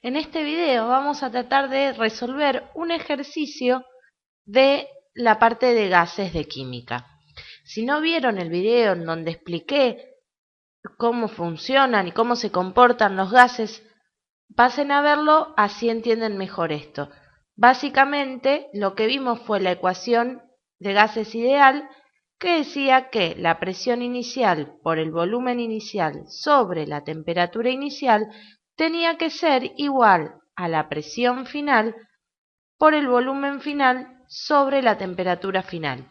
En este video vamos a tratar de resolver un ejercicio de la parte de gases de química. Si no vieron el video en donde expliqué cómo funcionan y cómo se comportan los gases, pasen a verlo, así entienden mejor esto. Básicamente lo que vimos fue la ecuación de gases ideal, que decía que la presión inicial por el volumen inicial sobre la temperatura inicial tenía que ser igual a la presión final por el volumen final sobre la temperatura final.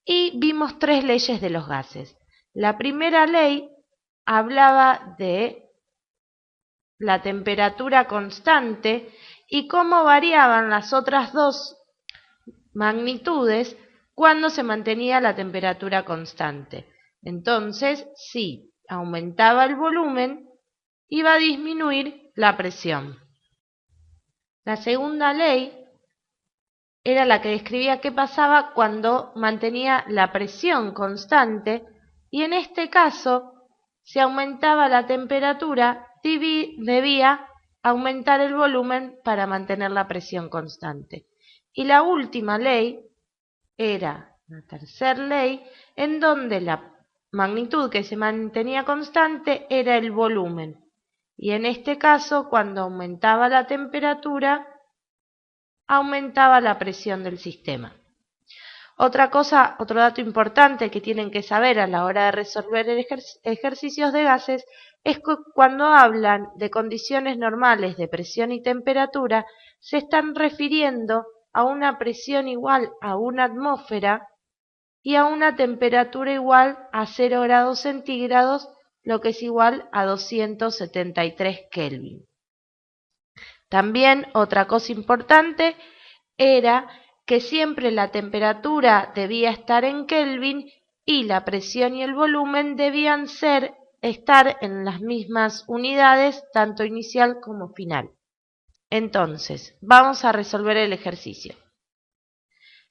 Y vimos tres leyes de los gases. La primera ley hablaba de la temperatura constante y cómo variaban las otras dos magnitudes cuando se mantenía la temperatura constante. Entonces, si aumentaba el volumen, iba a disminuir la presión. La segunda ley era la que describía qué pasaba cuando mantenía la presión constante y en este caso, si aumentaba la temperatura, debía aumentar el volumen para mantener la presión constante. Y la última ley era la tercera ley, en donde la magnitud que se mantenía constante era el volumen. Y en este caso, cuando aumentaba la temperatura, aumentaba la presión del sistema. Otro dato importante que tienen que saber a la hora de resolver ejercicios de gases es que cuando hablan de condiciones normales de presión y temperatura, se están refiriendo a una presión igual a una atmósfera y a una temperatura igual a 0 grados centígrados, lo que es igual a 273 Kelvin. También otra cosa importante era que siempre la temperatura debía estar en Kelvin y la presión y el volumen debían estar en las mismas unidades, tanto inicial como final. Entonces, vamos a resolver el ejercicio.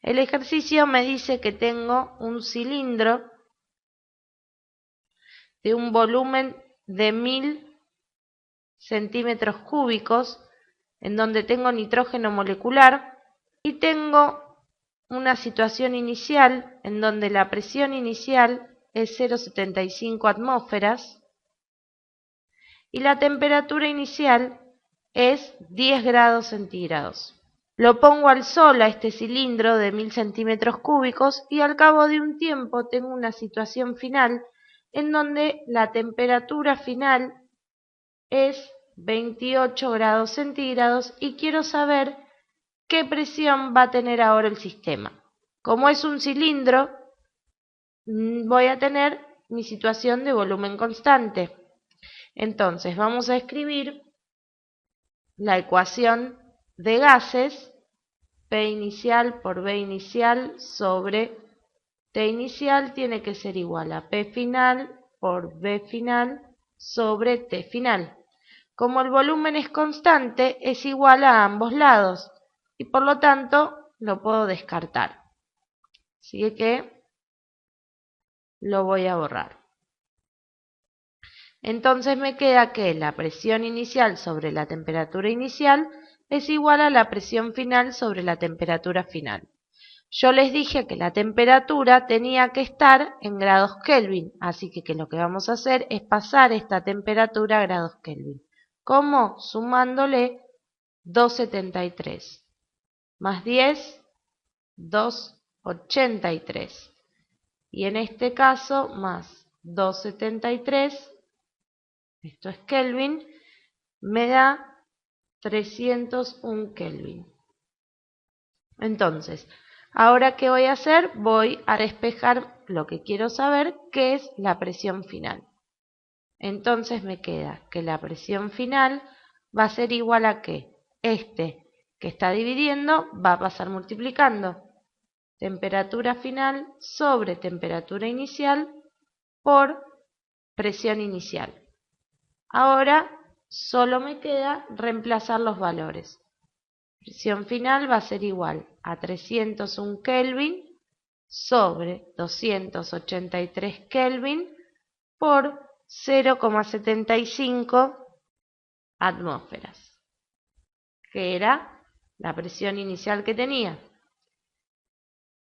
El ejercicio me dice que tengo un cilindro de un volumen de 1000 centímetros cúbicos, en donde tengo nitrógeno molecular y tengo una situación inicial en donde la presión inicial es 0,75 atmósferas y la temperatura inicial es 10 grados centígrados. Lo pongo al sol a este cilindro de 1000 centímetros cúbicos y al cabo de un tiempo tengo una situación final en donde la temperatura final es 28 grados centígrados y quiero saber qué presión va a tener ahora el sistema. Como es un cilindro, voy a tener mi situación de volumen constante. Entonces vamos a escribir la ecuación de gases, P inicial por B inicial sobre T inicial tiene que ser igual a P final por B final sobre T final. Como el volumen es constante, es igual a ambos lados y por lo tanto lo puedo descartar. Así que lo voy a borrar. Entonces me queda que la presión inicial sobre la temperatura inicial es igual a la presión final sobre la temperatura final. Yo les dije que la temperatura tenía que estar en grados Kelvin, así que lo que vamos a hacer es pasar esta temperatura a grados Kelvin. ¿Cómo? Sumándole 273 más 10, 283. Y en este caso, más 273, esto es Kelvin, me da 301 Kelvin. Entonces, ahora ¿qué voy a hacer? Voy a despejar lo que quiero saber, que es la presión final. Entonces me queda que la presión final va a ser igual a que este que está dividiendo va a pasar multiplicando. Temperatura final sobre temperatura inicial por presión inicial. Ahora solo me queda reemplazar los valores. Presión final va a ser igual a 301 Kelvin sobre 283 Kelvin por 0,75 atmósferas. que era la presión inicial que tenía.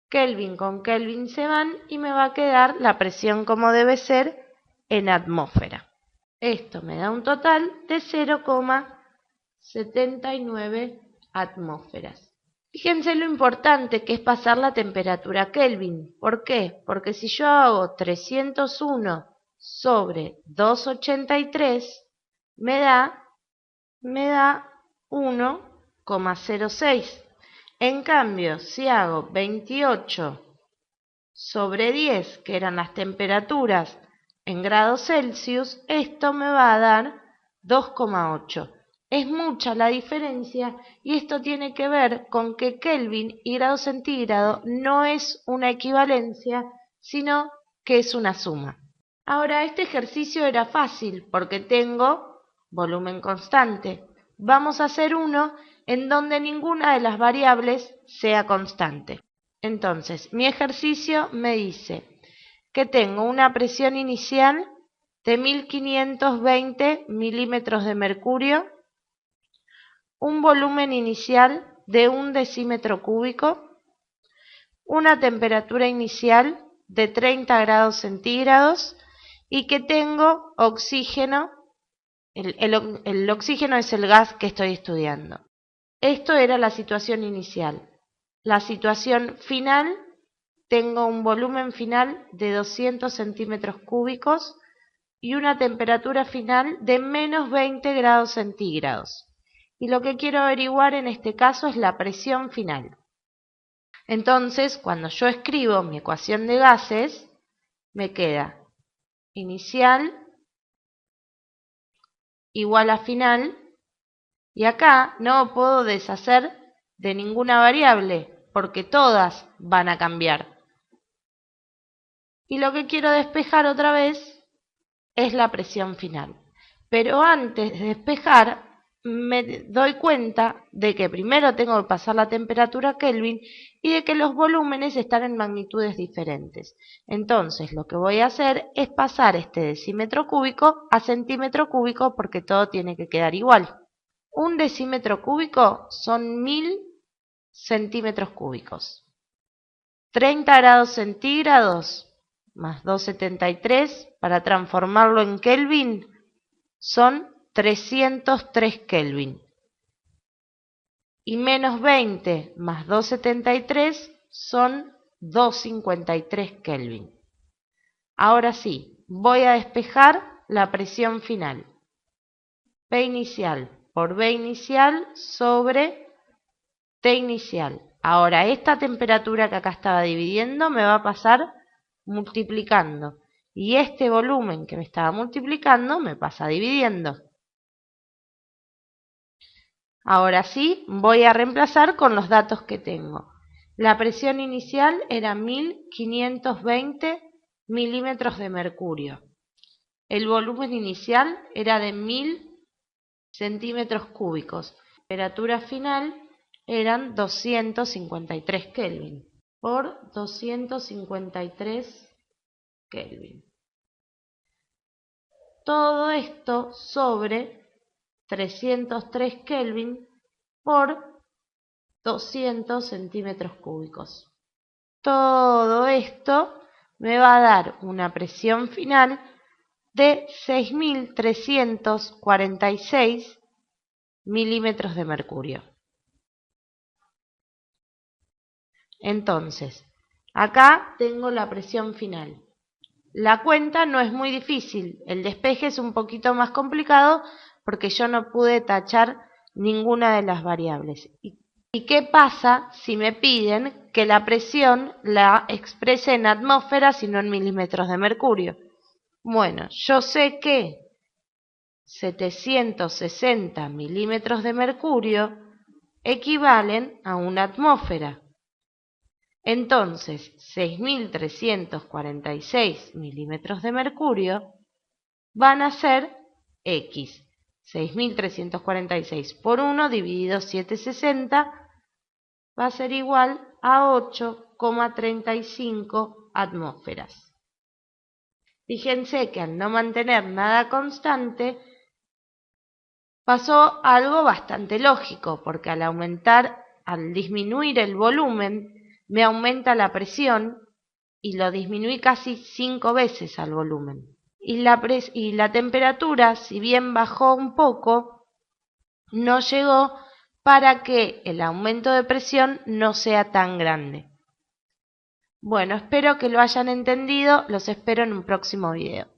Kelvin con Kelvin se van y me va a quedar la presión como debe ser en atmósfera. Esto me da un total de 0,79 atmósferas. Fíjense lo importante que es pasar la temperatura a Kelvin. ¿Por qué? Porque si yo hago 301 sobre 283, me da 1,06. En cambio, si hago 28 sobre 10, que eran las temperaturas en grados Celsius, esto me va a dar 2,8. Es mucha la diferencia y esto tiene que ver con que Kelvin y grado centígrado no es una equivalencia, sino que es una suma. Ahora, este ejercicio era fácil porque tengo volumen constante. Vamos a hacer uno en donde ninguna de las variables sea constante. Entonces, mi ejercicio me dice que tengo una presión inicial de 1520 milímetros de mercurio, un volumen inicial de 1 decímetro cúbico, una temperatura inicial de 30 grados centígrados y que tengo oxígeno. El oxígeno es el gas que estoy estudiando. Esto era la situación inicial. La situación final, tengo un volumen final de 200 centímetros cúbicos y una temperatura final de menos 20 grados centígrados. Y lo que quiero averiguar en este caso es la presión final. Entonces, cuando yo escribo mi ecuación de gases, me queda inicial igual a final, y acá no puedo deshacer de ninguna variable, porque todas van a cambiar. Y lo que quiero despejar otra vez es la presión final. Pero antes de despejar, me doy cuenta de que primero tengo que pasar la temperatura a Kelvin y de que los volúmenes están en magnitudes diferentes. Entonces, lo que voy a hacer es pasar este decímetro cúbico a centímetro cúbico porque todo tiene que quedar igual. Un decímetro cúbico son 1000 centímetros cúbicos. 30 grados centígrados más 273 para transformarlo en Kelvin son 303 Kelvin. Y menos 20 más 273 son 253 Kelvin. Ahora sí, voy a despejar la presión final. P inicial por B inicial sobre T inicial. Ahora, esta temperatura que acá estaba dividiendo me va a pasar multiplicando. Y este volumen que me estaba multiplicando me pasa dividiendo. Ahora sí, voy a reemplazar con los datos que tengo. La presión inicial era 1520 milímetros de mercurio. El volumen inicial era de 1000 centímetros cúbicos. La temperatura final eran 253 Kelvin por 253 Kelvin. Todo esto sobre 303 Kelvin por 200 centímetros cúbicos. Todo esto me va a dar una presión final de 6.346 milímetros de mercurio. Entonces, acá tengo la presión final. La cuenta no es muy difícil, el despeje es un poquito más complicado porque yo no pude tachar ninguna de las variables. ¿Y qué pasa si me piden que la presión la exprese en atmósferas y no en milímetros de mercurio? Bueno, yo sé que 760 milímetros de mercurio equivalen a una atmósfera. Entonces, 6.346 milímetros de mercurio van a ser X. 6.346 por 1 dividido 760 va a ser igual a 8,35 atmósferas. Fíjense que al no mantener nada constante, pasó algo bastante lógico, porque al disminuir el volumen, me aumenta la presión y lo disminuí casi 5 veces al volumen. Y la temperatura, si bien bajó un poco, no llegó para que el aumento de presión no sea tan grande. Bueno, espero que lo hayan entendido, los espero en un próximo video.